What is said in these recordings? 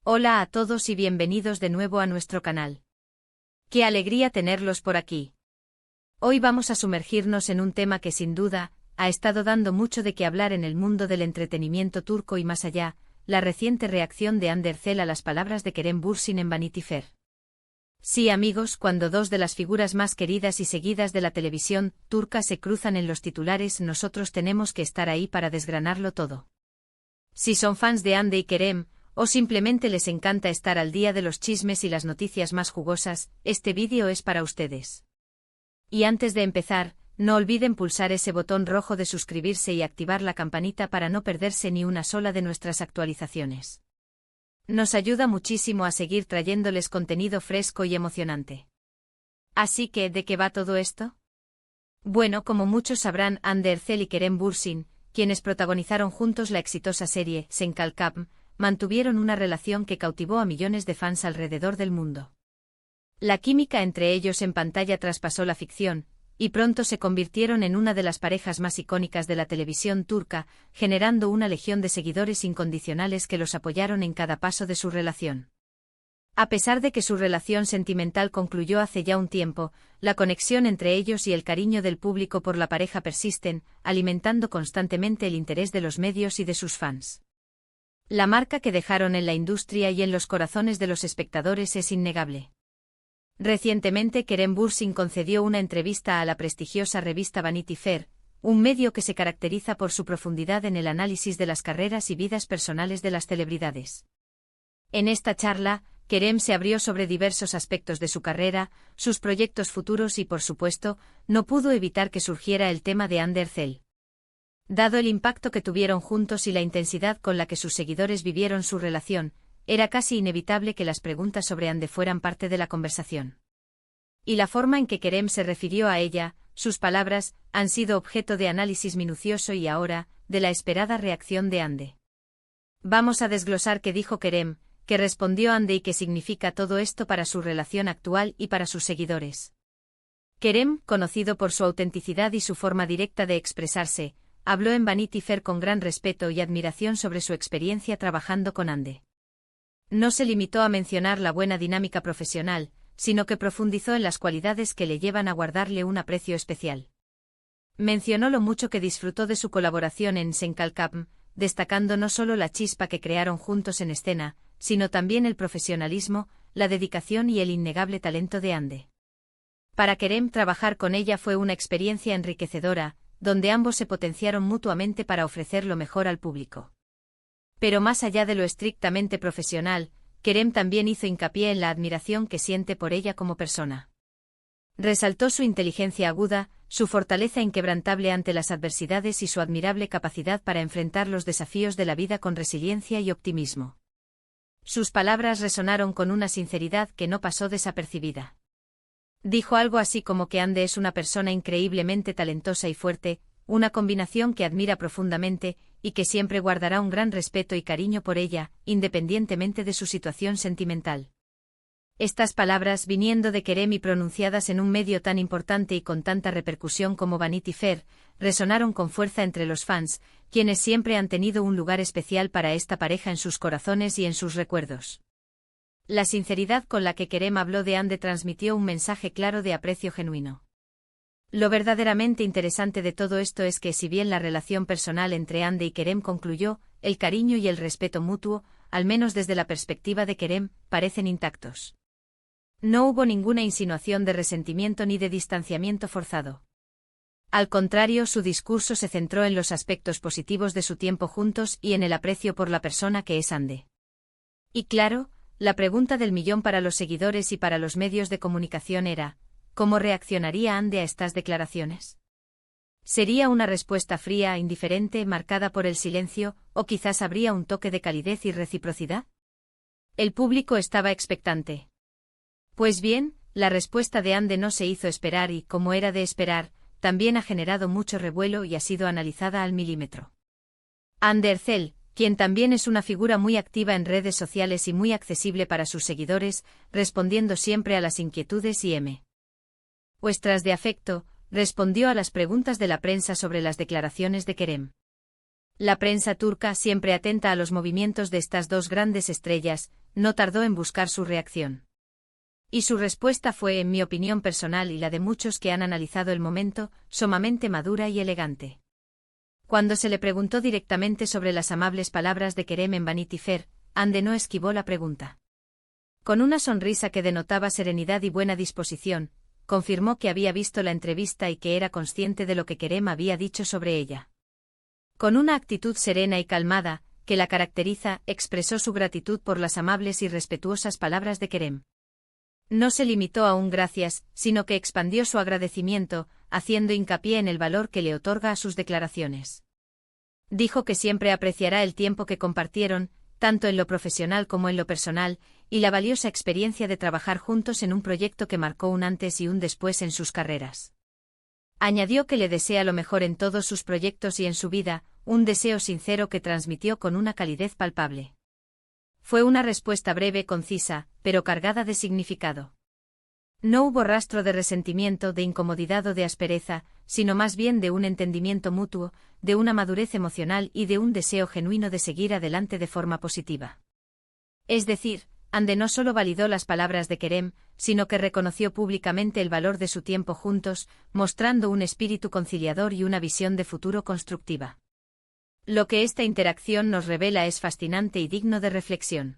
Hola a todos y bienvenidos de nuevo a nuestro canal. ¡Qué alegría tenerlos por aquí! Hoy vamos a sumergirnos en un tema que sin duda ha estado dando mucho de qué hablar en el mundo del entretenimiento turco y más allá, la reciente reacción de Hande Erçel a las palabras de Kerem Bürsin en Vanity Fair. Sí, amigos, cuando dos de las figuras más queridas y seguidas de la televisión turca se cruzan en los titulares, nosotros tenemos que estar ahí para desgranarlo todo. Si son fans de Hande y Kerem, o simplemente les encanta estar al día de los chismes y las noticias más jugosas, este vídeo es para ustedes. Y antes de empezar, no olviden pulsar ese botón rojo de suscribirse y activar la campanita para no perderse ni una sola de nuestras actualizaciones. Nos ayuda muchísimo a seguir trayéndoles contenido fresco y emocionante. Así que, ¿de qué va todo esto? Bueno, como muchos sabrán, Hande Erçel y Kerem Bürsin, quienes protagonizaron juntos la exitosa serie Sen Kalkam, mantuvieron una relación que cautivó a millones de fans alrededor del mundo. La química entre ellos en pantalla traspasó la ficción, y pronto se convirtieron en una de las parejas más icónicas de la televisión turca, generando una legión de seguidores incondicionales que los apoyaron en cada paso de su relación. A pesar de que su relación sentimental concluyó hace ya un tiempo, la conexión entre ellos y el cariño del público por la pareja persisten, alimentando constantemente el interés de los medios y de sus fans. La marca que dejaron en la industria y en los corazones de los espectadores es innegable. Recientemente Kerem Bürsin concedió una entrevista a la prestigiosa revista Vanity Fair, un medio que se caracteriza por su profundidad en el análisis de las carreras y vidas personales de las celebridades. En esta charla, Kerem se abrió sobre diversos aspectos de su carrera, sus proyectos futuros y, por supuesto, no pudo evitar que surgiera el tema de Hande Erçel. Dado el impacto que tuvieron juntos y la intensidad con la que sus seguidores vivieron su relación, era casi inevitable que las preguntas sobre Hande fueran parte de la conversación. Y la forma en que Kerem se refirió a ella, sus palabras, han sido objeto de análisis minucioso y ahora, de la esperada reacción de Hande. Vamos a desglosar qué dijo Kerem, qué respondió Hande y qué significa todo esto para su relación actual y para sus seguidores. Kerem, conocido por su autenticidad y su forma directa de expresarse, habló en Vanity Fair con gran respeto y admiración sobre su experiencia trabajando con Hande. No se limitó a mencionar la buena dinámica profesional, sino que profundizó en las cualidades que le llevan a guardarle un aprecio especial. Mencionó lo mucho que disfrutó de su colaboración en Sen Kalkam, destacando no solo la chispa que crearon juntos en escena, sino también el profesionalismo, la dedicación y el innegable talento de Hande. Para Kerem, trabajar con ella fue una experiencia enriquecedora, donde ambos se potenciaron mutuamente para ofrecer lo mejor al público. Pero más allá de lo estrictamente profesional, Kerem también hizo hincapié en la admiración que siente por ella como persona. Resaltó su inteligencia aguda, su fortaleza inquebrantable ante las adversidades y su admirable capacidad para enfrentar los desafíos de la vida con resiliencia y optimismo. Sus palabras resonaron con una sinceridad que no pasó desapercibida. Dijo algo así como que Hande es una persona increíblemente talentosa y fuerte, una combinación que admira profundamente, y que siempre guardará un gran respeto y cariño por ella, independientemente de su situación sentimental. Estas palabras, viniendo de Kerem y pronunciadas en un medio tan importante y con tanta repercusión como Vanity Fair, resonaron con fuerza entre los fans, quienes siempre han tenido un lugar especial para esta pareja en sus corazones y en sus recuerdos. La sinceridad con la que Kerem habló de Hande transmitió un mensaje claro de aprecio genuino. Lo verdaderamente interesante de todo esto es que si bien la relación personal entre Hande y Kerem concluyó, el cariño y el respeto mutuo, al menos desde la perspectiva de Kerem, parecen intactos. No hubo ninguna insinuación de resentimiento ni de distanciamiento forzado. Al contrario, su discurso se centró en los aspectos positivos de su tiempo juntos y en el aprecio por la persona que es Hande. Y claro, la pregunta del millón para los seguidores y para los medios de comunicación era: ¿cómo reaccionaría Hande a estas declaraciones? ¿Sería una respuesta fría, indiferente, marcada por el silencio, o quizás habría un toque de calidez y reciprocidad? El público estaba expectante. Pues bien, la respuesta de Hande no se hizo esperar y, como era de esperar, también ha generado mucho revuelo y ha sido analizada al milímetro. Hande Erçel, quien también es una figura muy activa en redes sociales y muy accesible para sus seguidores, respondiendo siempre a las inquietudes y muestras de afecto, respondió a las preguntas de la prensa sobre las declaraciones de Kerem. La prensa turca, siempre atenta a los movimientos de estas dos grandes estrellas, no tardó en buscar su reacción. Y su respuesta fue, en mi opinión personal y la de muchos que han analizado el momento, sumamente madura y elegante. Cuando se le preguntó directamente sobre las amables palabras de Kerem en Vanity Fair, Ande no esquivó la pregunta. Con una sonrisa que denotaba serenidad y buena disposición, confirmó que había visto la entrevista y que era consciente de lo que Kerem había dicho sobre ella. Con una actitud serena y calmada, que la caracteriza, expresó su gratitud por las amables y respetuosas palabras de Kerem. No se limitó a un gracias, sino que expandió su agradecimiento, haciendo hincapié en el valor que le otorga a sus declaraciones. Dijo que siempre apreciará el tiempo que compartieron, tanto en lo profesional como en lo personal, y la valiosa experiencia de trabajar juntos en un proyecto que marcó un antes y un después en sus carreras. Añadió que le desea lo mejor en todos sus proyectos y en su vida, un deseo sincero que transmitió con una calidez palpable. Fue una respuesta breve, concisa, pero cargada de significado. No hubo rastro de resentimiento, de incomodidad o de aspereza, sino más bien de un entendimiento mutuo, de una madurez emocional y de un deseo genuino de seguir adelante de forma positiva. Es decir, Ande no solo validó las palabras de Kerem, sino que reconoció públicamente el valor de su tiempo juntos, mostrando un espíritu conciliador y una visión de futuro constructiva. Lo que esta interacción nos revela es fascinante y digno de reflexión.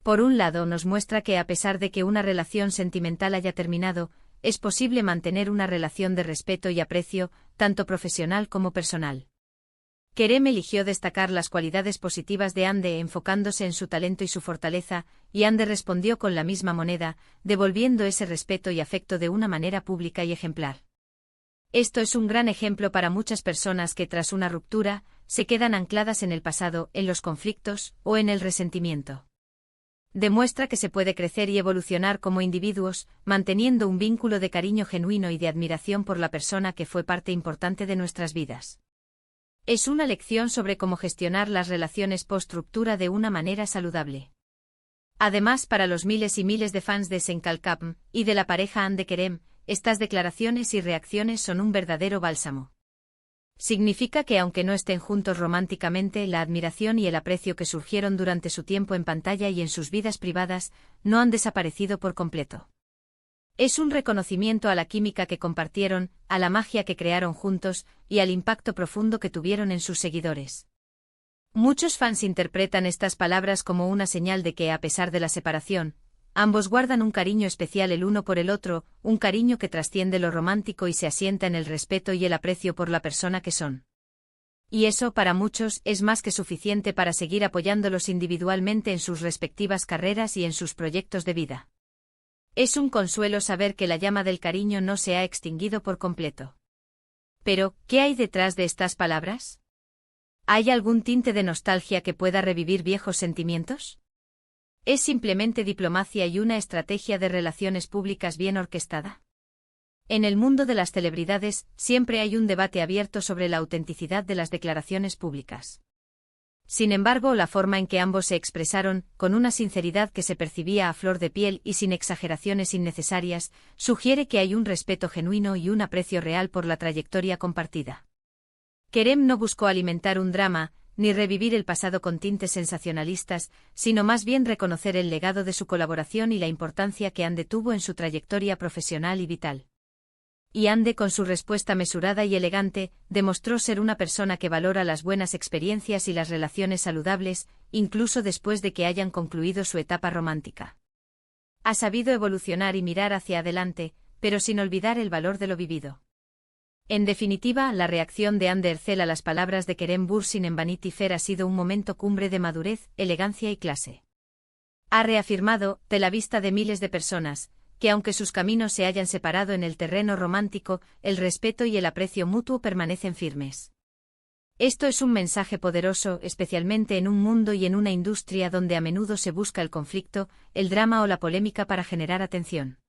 Por un lado, nos muestra que a pesar de que una relación sentimental haya terminado, es posible mantener una relación de respeto y aprecio, tanto profesional como personal. Kerem eligió destacar las cualidades positivas de Ande enfocándose en su talento y su fortaleza, y Ande respondió con la misma moneda, devolviendo ese respeto y afecto de una manera pública y ejemplar. Esto es un gran ejemplo para muchas personas que tras una ruptura, se quedan ancladas en el pasado, en los conflictos, o en el resentimiento. Demuestra que se puede crecer y evolucionar como individuos, manteniendo un vínculo de cariño genuino y de admiración por la persona que fue parte importante de nuestras vidas. Es una lección sobre cómo gestionar las relaciones post-ruptura de una manera saludable. Además, para los miles y miles de fans de Senkalkapm y de la pareja Ande Kerem, estas declaraciones y reacciones son un verdadero bálsamo. Significa que aunque no estén juntos románticamente, la admiración y el aprecio que surgieron durante su tiempo en pantalla y en sus vidas privadas, no han desaparecido por completo. Es un reconocimiento a la química que compartieron, a la magia que crearon juntos, y al impacto profundo que tuvieron en sus seguidores. Muchos fans interpretan estas palabras como una señal de que, a pesar de la separación, ambos guardan un cariño especial el uno por el otro, un cariño que trasciende lo romántico y se asienta en el respeto y el aprecio por la persona que son. Y eso, para muchos, es más que suficiente para seguir apoyándolos individualmente en sus respectivas carreras y en sus proyectos de vida. Es un consuelo saber que la llama del cariño no se ha extinguido por completo. Pero, ¿qué hay detrás de estas palabras? ¿Hay algún tinte de nostalgia que pueda revivir viejos sentimientos? ¿Es simplemente diplomacia y una estrategia de relaciones públicas bien orquestada? En el mundo de las celebridades, siempre hay un debate abierto sobre la autenticidad de las declaraciones públicas. Sin embargo, la forma en que ambos se expresaron, con una sinceridad que se percibía a flor de piel y sin exageraciones innecesarias, sugiere que hay un respeto genuino y un aprecio real por la trayectoria compartida. Kerem no buscó alimentar un drama, ni revivir el pasado con tintes sensacionalistas, sino más bien reconocer el legado de su colaboración y la importancia que Ande tuvo en su trayectoria profesional y vital. Y Ande, con su respuesta mesurada y elegante, demostró ser una persona que valora las buenas experiencias y las relaciones saludables, incluso después de que hayan concluido su etapa romántica. Ha sabido evolucionar y mirar hacia adelante, pero sin olvidar el valor de lo vivido. En definitiva, la reacción de Ande Erçel a las palabras de Kerem Bürsin en Vanity Fair ha sido un momento cumbre de madurez, elegancia y clase. Ha reafirmado, de la vista de miles de personas, que aunque sus caminos se hayan separado en el terreno romántico, el respeto y el aprecio mutuo permanecen firmes. Esto es un mensaje poderoso, especialmente en un mundo y en una industria donde a menudo se busca el conflicto, el drama o la polémica para generar atención.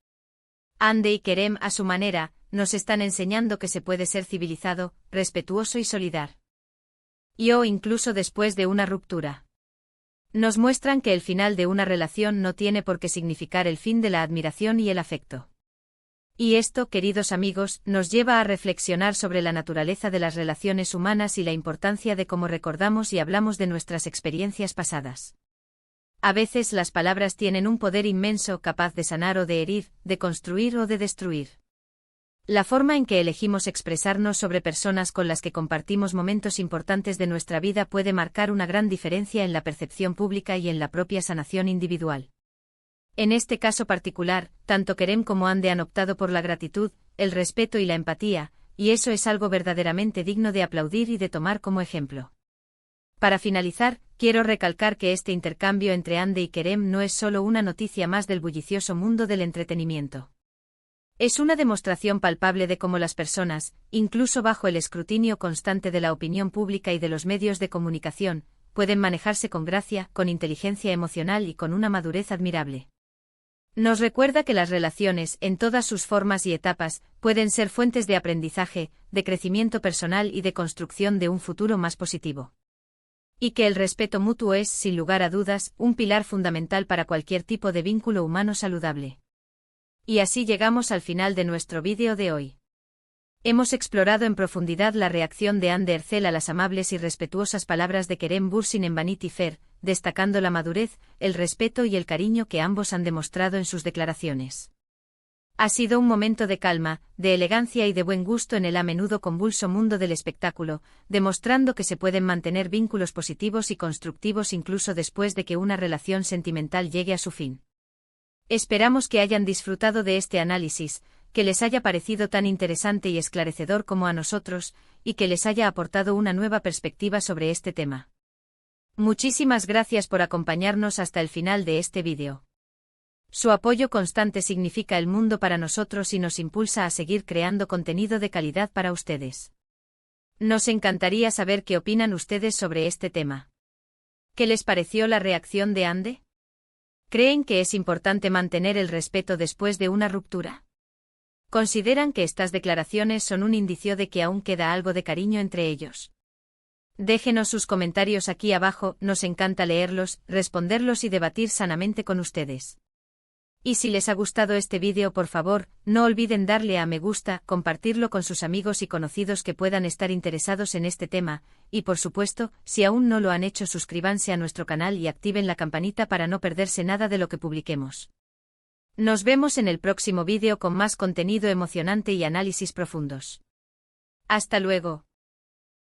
Ande y Kerem, a su manera, nos están enseñando que se puede ser civilizado, respetuoso y solidario. Incluso después de una ruptura. Nos muestran que el final de una relación no tiene por qué significar el fin de la admiración y el afecto. Y esto, queridos amigos, nos lleva a reflexionar sobre la naturaleza de las relaciones humanas y la importancia de cómo recordamos y hablamos de nuestras experiencias pasadas. A veces las palabras tienen un poder inmenso capaz de sanar o de herir, de construir o de destruir. La forma en que elegimos expresarnos sobre personas con las que compartimos momentos importantes de nuestra vida puede marcar una gran diferencia en la percepción pública y en la propia sanación individual. En este caso particular, tanto Kerem como Andy han optado por la gratitud, el respeto y la empatía, y eso es algo verdaderamente digno de aplaudir y de tomar como ejemplo. Para finalizar, quiero recalcar que este intercambio entre Andy y Kerem no es solo una noticia más del bullicioso mundo del entretenimiento. Es una demostración palpable de cómo las personas, incluso bajo el escrutinio constante de la opinión pública y de los medios de comunicación, pueden manejarse con gracia, con inteligencia emocional y con una madurez admirable. Nos recuerda que las relaciones, en todas sus formas y etapas, pueden ser fuentes de aprendizaje, de crecimiento personal y de construcción de un futuro más positivo. Y que el respeto mutuo es, sin lugar a dudas, un pilar fundamental para cualquier tipo de vínculo humano saludable. Y así llegamos al final de nuestro vídeo de hoy. Hemos explorado en profundidad la reacción de Andy Ercel a las amables y respetuosas palabras de Kerem Bürsin en Vanity Fair, destacando la madurez, el respeto y el cariño que ambos han demostrado en sus declaraciones. Ha sido un momento de calma, de elegancia y de buen gusto en el a menudo convulso mundo del espectáculo, demostrando que se pueden mantener vínculos positivos y constructivos incluso después de que una relación sentimental llegue a su fin. Esperamos que hayan disfrutado de este análisis, que les haya parecido tan interesante y esclarecedor como a nosotros, y que les haya aportado una nueva perspectiva sobre este tema. Muchísimas gracias por acompañarnos hasta el final de este vídeo. Su apoyo constante significa el mundo para nosotros y nos impulsa a seguir creando contenido de calidad para ustedes. Nos encantaría saber qué opinan ustedes sobre este tema. ¿Qué les pareció la reacción de Andy? ¿Creen que es importante mantener el respeto después de una ruptura? ¿Consideran que estas declaraciones son un indicio de que aún queda algo de cariño entre ellos? Déjenos sus comentarios aquí abajo, nos encanta leerlos, responderlos y debatir sanamente con ustedes. Y si les ha gustado este vídeo, por favor, no olviden darle a me gusta, compartirlo con sus amigos y conocidos que puedan estar interesados en este tema, y por supuesto, si aún no lo han hecho, suscríbanse a nuestro canal y activen la campanita para no perderse nada de lo que publiquemos. Nos vemos en el próximo vídeo con más contenido emocionante y análisis profundos. Hasta luego.